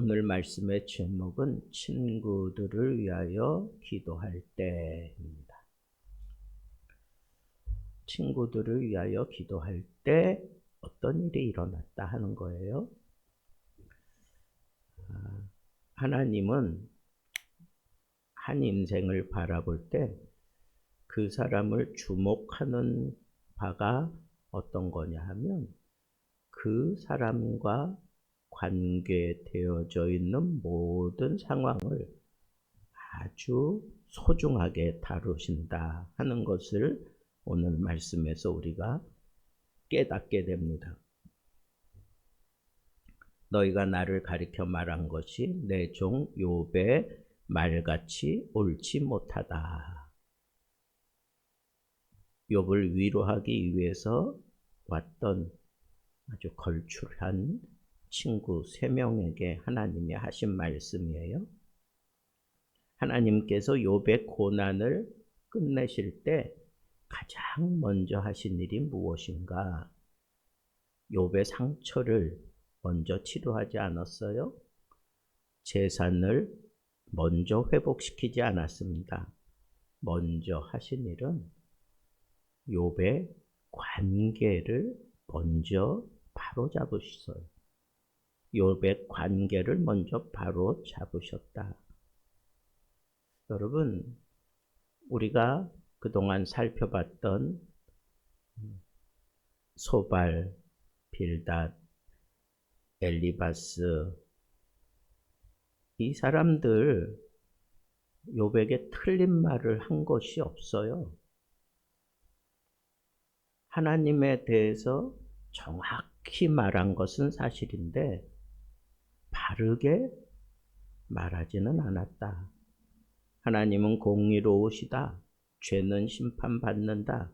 오늘 말씀의 제목은 친구들을 위하여 기도할 때입니다. 친구들을 위하여 기도할 때 어떤 일이 일어났다 하는 거예요. 하나님은 한 인생을 바라볼 때 그 사람을 주목하는 바가 어떤 거냐 하면 그 사람과 관계되어져 있는 모든 상황을 아주 소중하게 다루신다 하는 것을 오늘 말씀에서 우리가 깨닫게 됩니다. 너희가 나를 가리켜 말한 것이 내 종 욥의 말같이 옳지 못하다. 욥을 위로하기 위해서 왔던 아주 걸출한 친구 3명에게 하나님이 하신 말씀이에요. 하나님께서 욥의 고난을 끝내실 때 가장 먼저 하신 일이 무엇인가? 욥의 상처를 먼저 치료하지 않았어요? 재산을 먼저 회복시키지 않았습니다. 먼저 하신 일은 욥의 관계를 먼저 바로 잡으셨어요. 욥의 관계를 먼저 바로 잡으셨다. 여러분, 우리가 그동안 살펴봤던 소발, 빌닷, 엘리바스, 이 사람들 욥에게 틀린 말을 한 것이 없어요. 하나님에 대해서 정확히 말한 것은 사실인데 바르게 말하지는 않았다. 하나님은 공의로우시다. 죄는 심판받는다.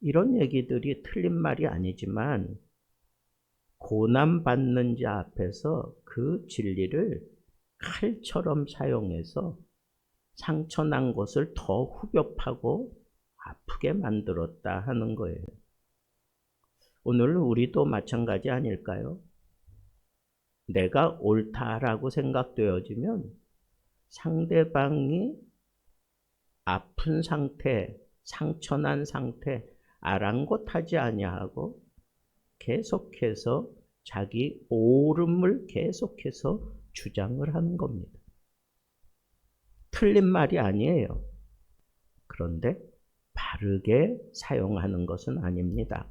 이런 얘기들이 틀린 말이 아니지만 고난받는 자 앞에서 그 진리를 칼처럼 사용해서 상처난 것을 더 후벼파고 아프게 만들었다 하는 거예요. 오늘 우리도 마찬가지 아닐까요? 내가 옳다라고 생각되어지면 상대방이 아픈 상태, 상처난 상태 아랑곳하지 아니하고 계속해서 자기 옳음을 계속해서 주장을 하는 겁니다. 틀린 말이 아니에요. 그런데 바르게 사용하는 것은 아닙니다.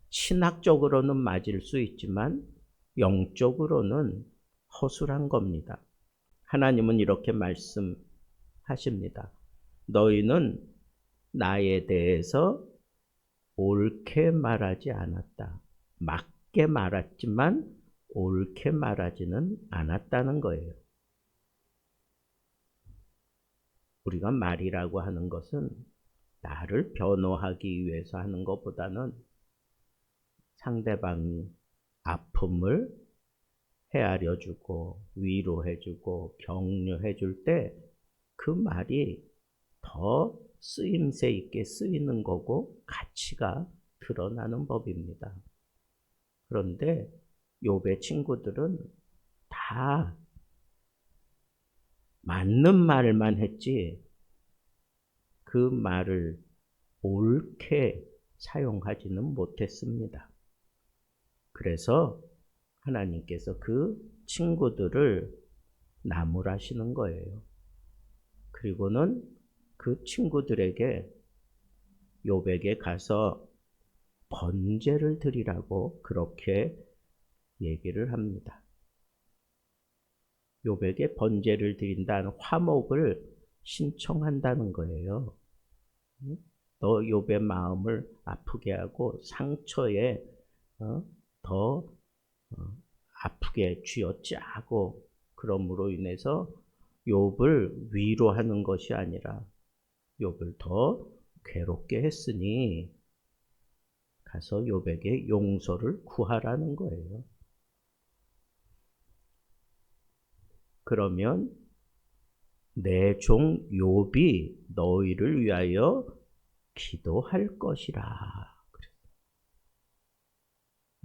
신학적으로는 맞을 수 있지만 영적으로는 허술한 겁니다. 하나님은 이렇게 말씀하십니다. 너희는 나에 대해서 옳게 말하지 않았다. 맞게 말했지만 옳게 말하지는 않았다는 거예요. 우리가 말이라고 하는 것은 나를 변호하기 위해서 하는 것보다는 상대방 아픔을 헤아려주고 위로해주고 격려해줄 때 그 말이 더 쓰임새 있게 쓰이는 거고 가치가 드러나는 법입니다. 그런데 욥의 친구들은 다 맞는 말만 했지 그 말을 옳게 사용하지는 못했습니다. 그래서 하나님께서 그 친구들을 나무라시는 거예요. 그리고는 그 친구들에게 욥에게 가서 번제를 드리라고 그렇게 얘기를 합니다. 욥에게 번제를 드린다는 화목을 신청한다는 거예요. 너 욥의 마음을 아프게 하고 상처에 더 아프게 쥐어짜고 그럼으로 인해서 욥을 위로하는 것이 아니라 욥을 더 괴롭게 했으니 가서 욥에게 용서를 구하라는 거예요. 그러면 내 종 욥이 너희를 위하여 기도할 것이라.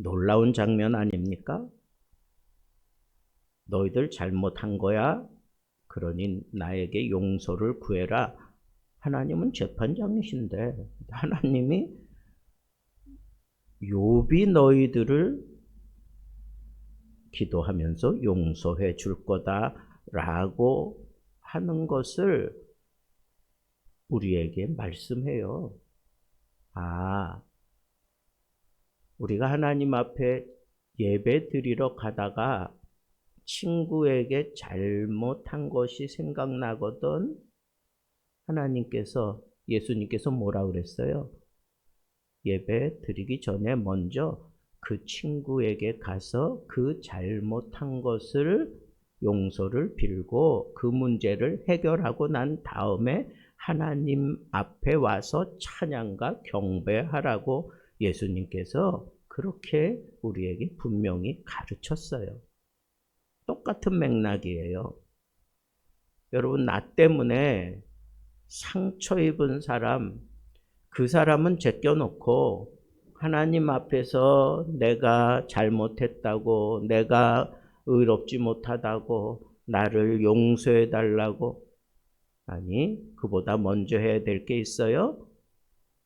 놀라운 장면 아닙니까? 너희들 잘못한 거야. 그러니 나에게 용서를 구해라. 하나님은 재판장이신데 하나님이 욥이 너희들을 기도하면서 용서해 줄 거다라고 하는 것을 우리에게 말씀해요. 우리가 하나님 앞에 예배 드리러 가다가 친구에게 잘못한 것이 생각나거든 하나님께서, 예수님께서 뭐라 그랬어요? 예배 드리기 전에 먼저 그 친구에게 가서 그 잘못한 것을 용서를 빌고 그 문제를 해결하고 난 다음에 하나님 앞에 와서 찬양과 경배하라고 예수님께서 그렇게 우리에게 분명히 가르쳤어요. 똑같은 맥락이에요. 여러분, 나 때문에 상처 입은 사람, 그 사람은 제껴놓고 하나님 앞에서 내가 잘못했다고, 내가 의롭지 못하다고, 나를 용서해 달라고, 아니, 그보다 먼저 해야 될 게 있어요.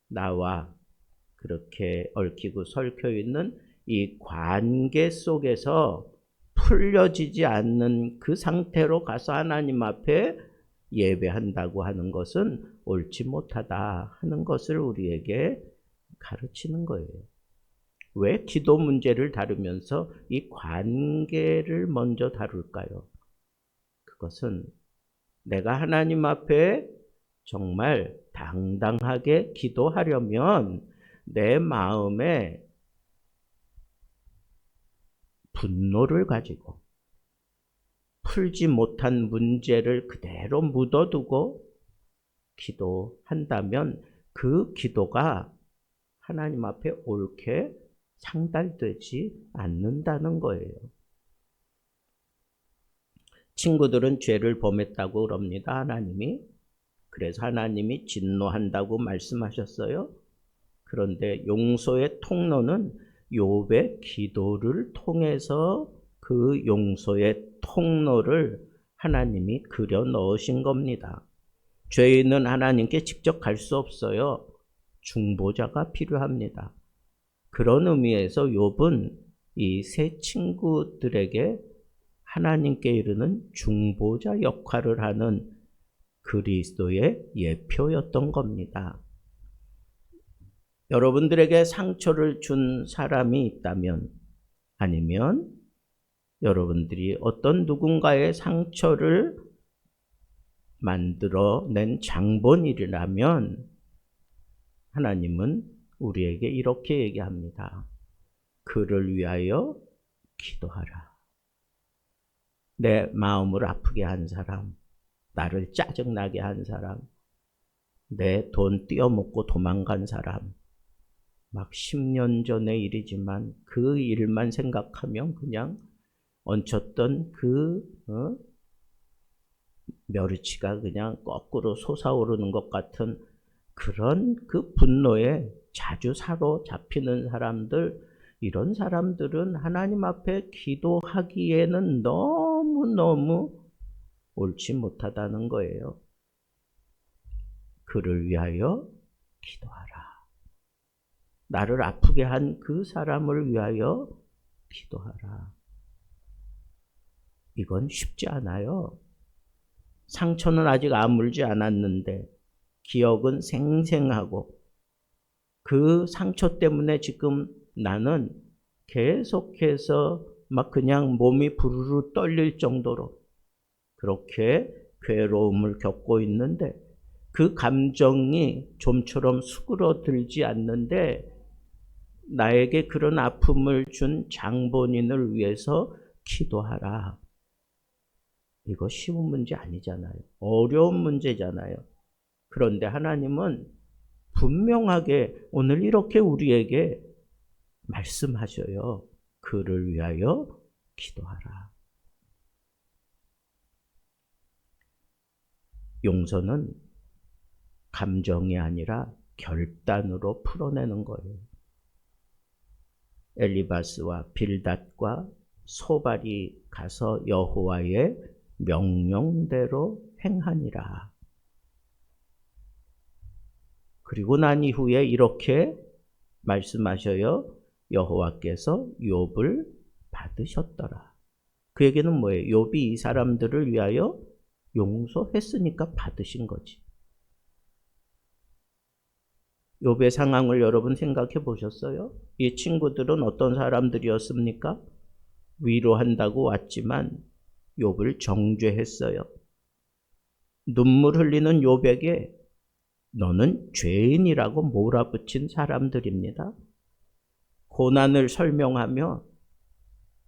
나와 그렇게 얽히고 설켜 있는 이 관계 속에서 풀려지지 않는 그 상태로 가서 하나님 앞에 예배한다고 하는 것은 옳지 못하다 하는 것을 우리에게 가르치는 거예요. 왜 기도 문제를 다루면서 이 관계를 먼저 다룰까요? 그것은 내가 하나님 앞에 정말 당당하게 기도하려면 내 마음에 분노를 가지고 풀지 못한 문제를 그대로 묻어두고 기도한다면 그 기도가 하나님 앞에 옳게 상달되지 않는다는 거예요. 친구들은 죄를 범했다고 그럽니다. 하나님이. 그래서 하나님이 진노한다고 말씀하셨어요. 그런데 용서의 통로는 욥의 기도를 통해서 그 용서의 통로를 하나님이 그려 넣으신 겁니다. 죄인은 하나님께 직접 갈 수 없어요. 중보자가 필요합니다. 그런 의미에서 욥은 이 세 친구들에게 하나님께 이르는 중보자 역할을 하는 그리스도의 예표였던 겁니다. 여러분들에게 상처를 준 사람이 있다면, 아니면 여러분들이 어떤 누군가의 상처를 만들어낸 장본인이라면 하나님은 우리에게 이렇게 얘기합니다. 그를 위하여 기도하라. 내 마음을 아프게 한 사람, 나를 짜증나게 한 사람, 내 돈 떼어먹고 도망간 사람, 막 10년 전의 일이지만 그 일만 생각하면 그냥 얹혔던 그 멸치가 그냥 거꾸로 솟아오르는 것 같은 그런 그 분노에 자주 사로잡히는 사람들, 이런 사람들은 하나님 앞에 기도하기에는 너무너무 옳지 못하다는 거예요. 그를 위하여 기도하라. 나를 아프게 한 그 사람을 위하여 기도하라. 이건 쉽지 않아요. 상처는 아직 아물지 않았는데 기억은 생생하고 그 상처 때문에 지금 나는 계속해서 막 그냥 몸이 부르르 떨릴 정도로 그렇게 괴로움을 겪고 있는데 그 감정이 좀처럼 수그러들지 않는데 나에게 그런 아픔을 준 장본인을 위해서 기도하라. 이거 쉬운 문제 아니잖아요. 어려운 문제잖아요. 그런데 하나님은 분명하게 오늘 이렇게 우리에게 말씀하셔요. 그를 위하여 기도하라. 용서는 감정이 아니라 결단으로 풀어내는 거예요. 엘리바스와 빌닷과 소발이 가서 여호와의 명령대로 행하니라. 그리고 난 이후에 이렇게 말씀하셔요. 여호와께서 욥을 받으셨더라. 그 얘기는 뭐예요? 욥이 이 사람들을 위하여 용서했으니까 받으신 거지. 욥의 상황을 여러분 생각해 보셨어요? 이 친구들은 어떤 사람들이었습니까? 위로한다고 왔지만 욥을 정죄했어요. 눈물 흘리는 욥에게 너는 죄인이라고 몰아붙인 사람들입니다. 고난을 설명하며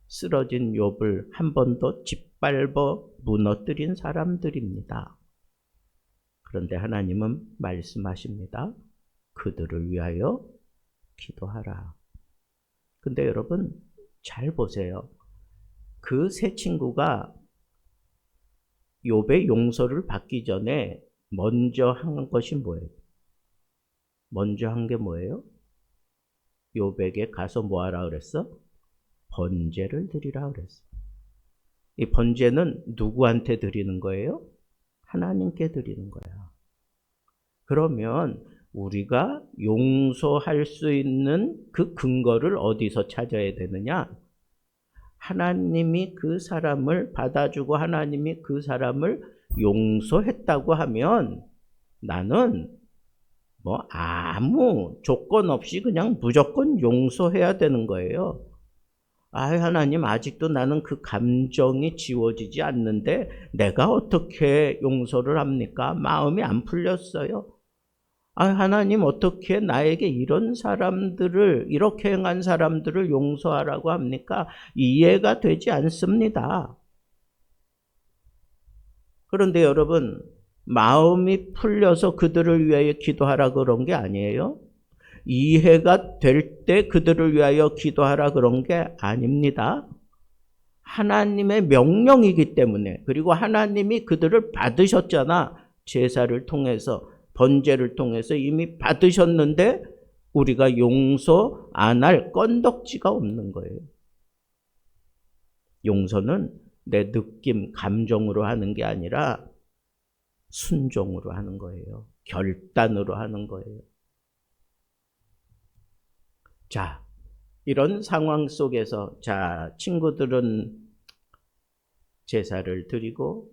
쓰러진 욥을 한 번 더 짓밟아 무너뜨린 사람들입니다. 그런데 하나님은 말씀하십니다. 그들을 위하여 기도하라. 근데 여러분 잘 보세요. 그 세 친구가 욥의 용서를 받기 전에 먼저 한 것이 뭐예요? 먼저 한 게 뭐예요? 욥에게 가서 뭐 하라 그랬어? 번제를 드리라 그랬어. 이 번제는 누구한테 드리는 거예요? 하나님께 드리는 거야. 그러면 우리가 용서할 수 있는 그 근거를 어디서 찾아야 되느냐? 하나님이 그 사람을 받아주고 하나님이 그 사람을 용서했다고 하면 나는 뭐 아무 조건 없이 그냥 무조건 용서해야 되는 거예요. 하나님 아직도 나는 그 감정이 지워지지 않는데 내가 어떻게 용서를 합니까? 마음이 안 풀렸어요. 하나님 어떻게 나에게 이런 사람들을 이렇게 행한 사람들을 용서하라고 합니까? 이해가 되지 않습니다. 그런데 여러분 마음이 풀려서 그들을 위하여 기도하라 그런 게 아니에요. 이해가 될 때 그들을 위하여 기도하라 그런 게 아닙니다. 하나님의 명령이기 때문에 그리고 하나님이 그들을 받으셨잖아. 제사를 통해서 번제를 통해서 이미 받으셨는데 우리가 용서 안 할 건덕지가 없는 거예요. 용서는 내 느낌, 감정으로 하는 게 아니라 순종으로 하는 거예요. 결단으로 하는 거예요. 자, 이런 상황 속에서 친구들은 제사를 드리고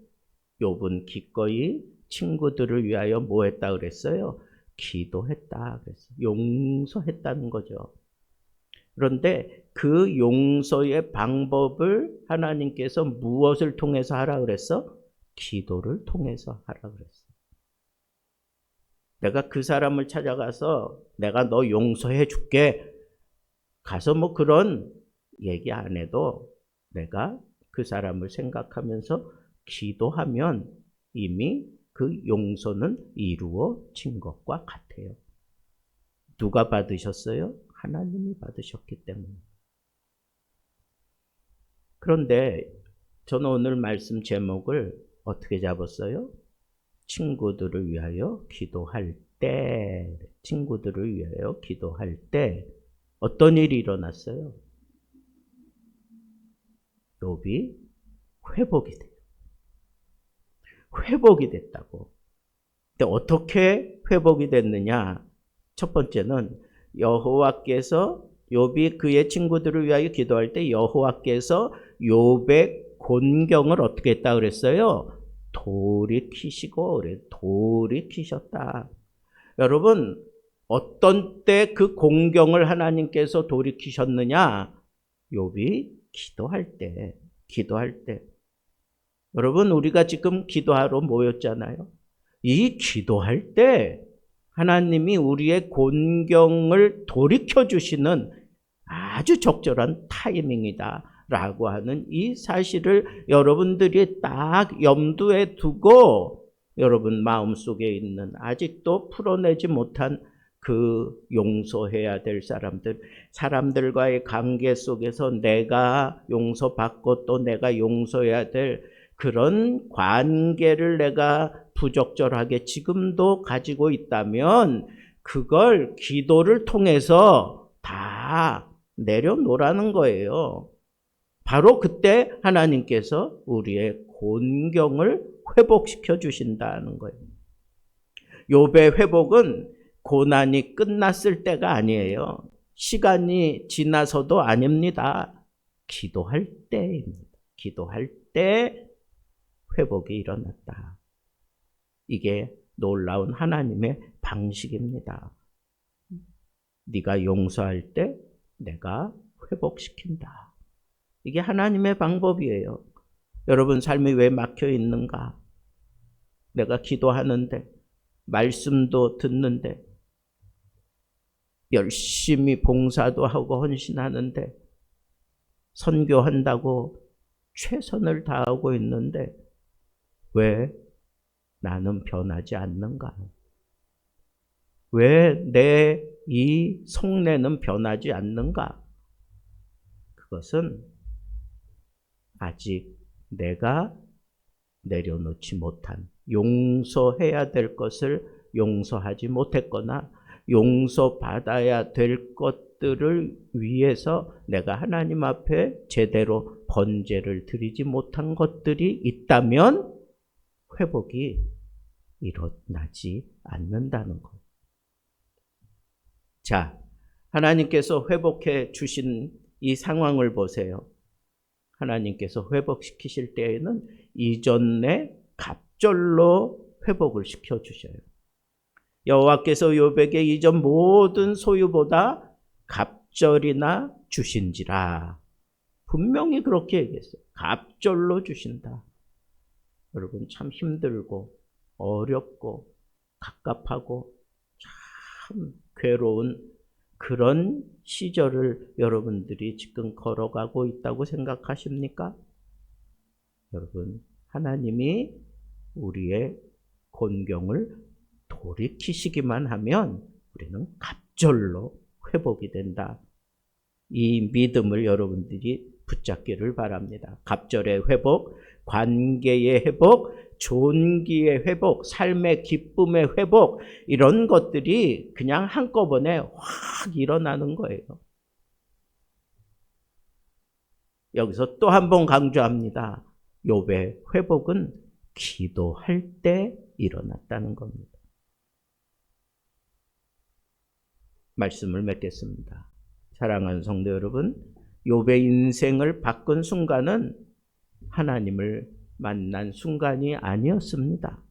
욥은 기꺼이 친구들을 위하여 뭐 했다 그랬어요? 기도했다 그랬어요. 용서했다는 거죠. 그런데 그 용서의 방법을 하나님께서 무엇을 통해서 하라 그랬어? 기도를 통해서 하라 그랬어. 내가 그 사람을 찾아가서 내가 너 용서해 줄게. 가서 뭐 그런 얘기 안 해도 내가 그 사람을 생각하면서 기도하면 이미 그 용서는 이루어진 것과 같아요. 누가 받으셨어요? 하나님이 받으셨기 때문에. 그런데 저는 오늘 말씀 제목을 어떻게 잡았어요? 친구들을 위하여 기도할 때, 친구들을 위하여 기도할 때 어떤 일이 일어났어요? 욥이 회복이 돼요. 회복이 됐다고. 근데 어떻게 회복이 됐느냐? 첫 번째는 여호와께서 욥이 그의 친구들을 위하여 기도할 때 여호와께서 욥의 곤경을 어떻게 했다 그랬어요? 돌이키시고 그래. 돌이키셨다. 여러분 어떤 때 그 공경을 하나님께서 돌이키셨느냐? 욥이 기도할 때. 여러분 우리가 지금 기도하러 모였잖아요. 이 기도할 때 하나님이 우리의 곤경을 돌이켜 주시는 아주 적절한 타이밍이다 라고 하는 이 사실을 여러분들이 딱 염두에 두고 여러분 마음속에 있는 아직도 풀어내지 못한 그 용서해야 될 사람들과의 관계 속에서 내가 용서받고 또 내가 용서해야 될 그런 관계를 내가 부적절하게 지금도 가지고 있다면 그걸 기도를 통해서 다 내려놓으라는 거예요. 바로 그때 하나님께서 우리의 곤경을 회복시켜 주신다는 거예요. 욥의 회복은 고난이 끝났을 때가 아니에요. 시간이 지나서도 아닙니다. 기도할 때입니다. 기도할 때 회복이 일어났다. 이게 놀라운 하나님의 방식입니다. 네가 용서할 때 내가 회복시킨다. 이게 하나님의 방법이에요. 여러분 삶이 왜 막혀 있는가? 내가 기도하는데, 말씀도 듣는데, 열심히 봉사도 하고 헌신하는데, 선교한다고 최선을 다하고 있는데 왜 나는 변하지 않는가? 왜 내 이 속내는 변하지 않는가? 그것은 아직 내가 내려놓지 못한, 용서해야 될 것을 용서하지 못했거나 용서받아야 될 것들을 위해서 내가 하나님 앞에 제대로 번제를 드리지 못한 것들이 있다면 회복이 일어나지 않는다는 것. 자, 하나님께서 회복해 주신 이 상황을 보세요. 하나님께서 회복시키실 때에는 이전에 갑절로 회복을 시켜주셔요. 여호와께서 욥에게 이전 모든 소유보다 갑절이나 주신지라. 분명히 그렇게 얘기했어요. 갑절로 주신다. 여러분 참 힘들고 어렵고 갑갑하고 참 괴로운 그런 시절을 여러분들이 지금 걸어가고 있다고 생각하십니까? 여러분, 하나님이 우리의 곤경을 돌이키시기만 하면 우리는 갑절로 회복이 된다. 이 믿음을 여러분들이 붙잡기를 바랍니다. 갑절의 회복, 관계의 회복, 존귀의 회복, 삶의 기쁨의 회복, 이런 것들이 그냥 한꺼번에 확 일어나는 거예요. 여기서 또 한 번 강조합니다. 욥의 회복은 기도할 때 일어났다는 겁니다. 말씀을 맺겠습니다. 사랑하는 성도 여러분, 욥의 인생을 바꾼 순간은 하나님을 만난 순간이 아니었습니다.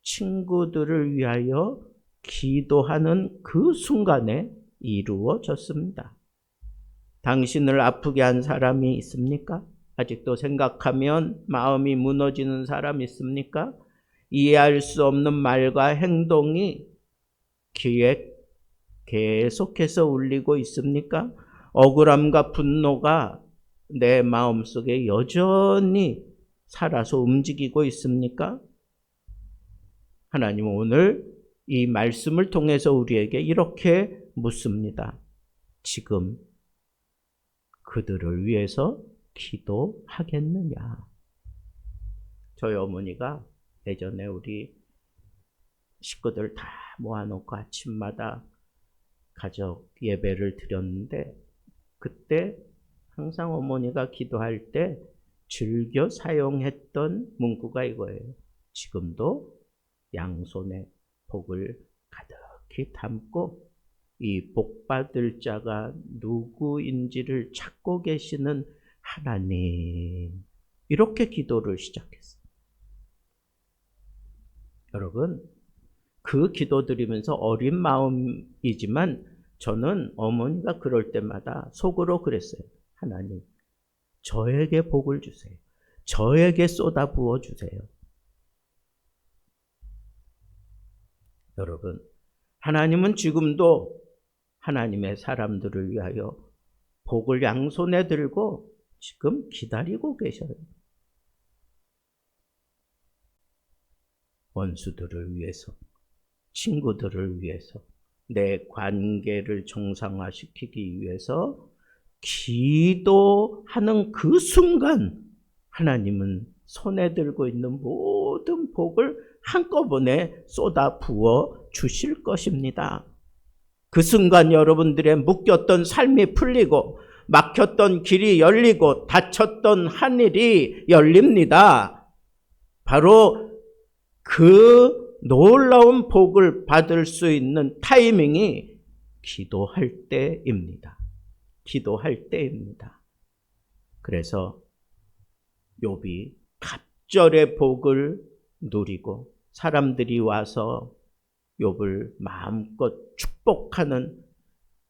친구들을 위하여 기도하는 그 순간에 이루어졌습니다. 당신을 아프게 한 사람이 있습니까? 아직도 생각하면 마음이 무너지는 사람 있습니까? 이해할 수 없는 말과 행동이 귀에 계속해서 울리고 있습니까? 억울함과 분노가 내 마음속에 여전히 살아서 움직이고 있습니까? 하나님은 오늘 이 말씀을 통해서 우리에게 이렇게 묻습니다. 지금 그들을 위해서 기도하겠느냐? 저희 어머니가 예전에 우리 식구들 다 모아놓고 아침마다 가족 예배를 드렸는데 그때 항상 어머니가 기도할 때 즐겨 사용했던 문구가 이거예요. 지금도 양손에 복을 가득히 담고 이 복받을 자가 누구인지를 찾고 계시는 하나님. 이렇게 기도를 시작했어요. 여러분, 그 기도 드리면서 어린 마음이지만 저는 어머니가 그럴 때마다 속으로 그랬어요. 하나님, 저에게 복을 주세요. 저에게 쏟아 부어 주세요. 여러분, 하나님은 지금도 하나님의 사람들을 위하여 복을 양손에 들고 지금 기다리고 계셔요. 원수들을 위해서, 친구들을 위해서, 내 관계를 정상화시키기 위해서 기도하는 그 순간 하나님은 손에 들고 있는 모든 복을 한꺼번에 쏟아 부어 주실 것입니다. 그 순간 여러분들의 묶였던 삶이 풀리고 막혔던 길이 열리고 닫혔던 하늘이 열립니다. 바로 그 놀라운 복을 받을 수 있는 타이밍이 기도할 때입니다. 기도할 때입니다. 그래서 욥이 갑절의 복을 누리고 사람들이 와서 욥을 마음껏 축복하는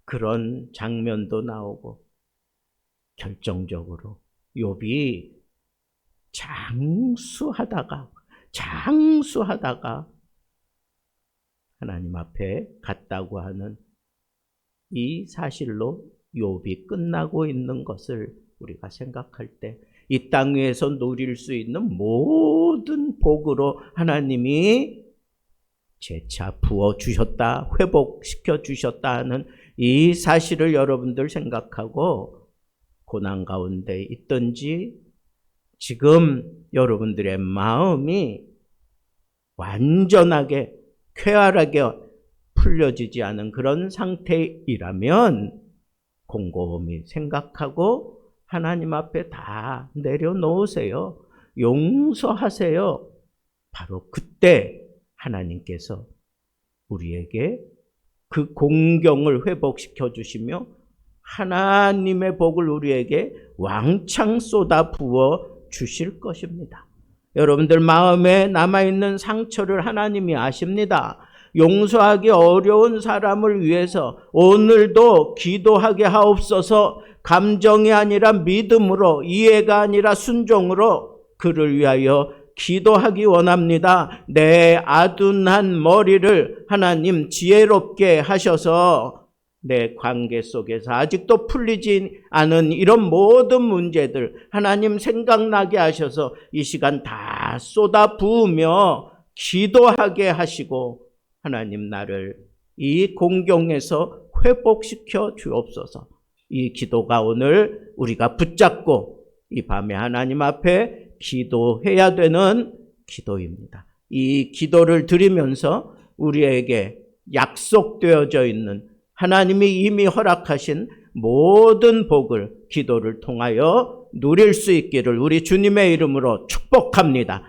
그런 장면도 나오고, 결정적으로 욥이 장수하다가 하나님 앞에 갔다고 하는 이 사실로 욥이 끝나고 있는 것을 우리가 생각할 때, 이 땅 위에서 누릴 수 있는 모든 복으로 하나님이 재차 부어주셨다, 회복시켜 주셨다 하는 이 사실을 여러분들 생각하고, 고난 가운데 있든지 지금 여러분들의 마음이 완전하게 쾌활하게 풀려지지 않은 그런 상태이라면 곰곰이 생각하고 하나님 앞에 다 내려놓으세요. 용서하세요. 바로 그때 하나님께서 우리에게 그 공경을 회복시켜 주시며 하나님의 복을 우리에게 왕창 쏟아 부어 주실 것입니다. 여러분들 마음에 남아있는 상처를 하나님이 아십니다. 용서하기 어려운 사람을 위해서 오늘도 기도하게 하옵소서. 감정이 아니라 믿음으로, 이해가 아니라 순종으로 그를 위하여 기도하기 원합니다. 내 아둔한 머리를 하나님 지혜롭게 하셔서 내 관계 속에서 아직도 풀리지 않은 이런 모든 문제들 하나님 생각나게 하셔서 이 시간 다 쏟아 부으며 기도하게 하시고, 하나님 나를 이 공경에서 회복시켜 주옵소서. 이 기도가 오늘 우리가 붙잡고 이 밤에 하나님 앞에 기도해야 되는 기도입니다. 이 기도를 드리면서 우리에게 약속되어져 있는 하나님이 이미 허락하신 모든 복을 기도를 통하여 누릴 수 있기를 우리 주님의 이름으로 축복합니다.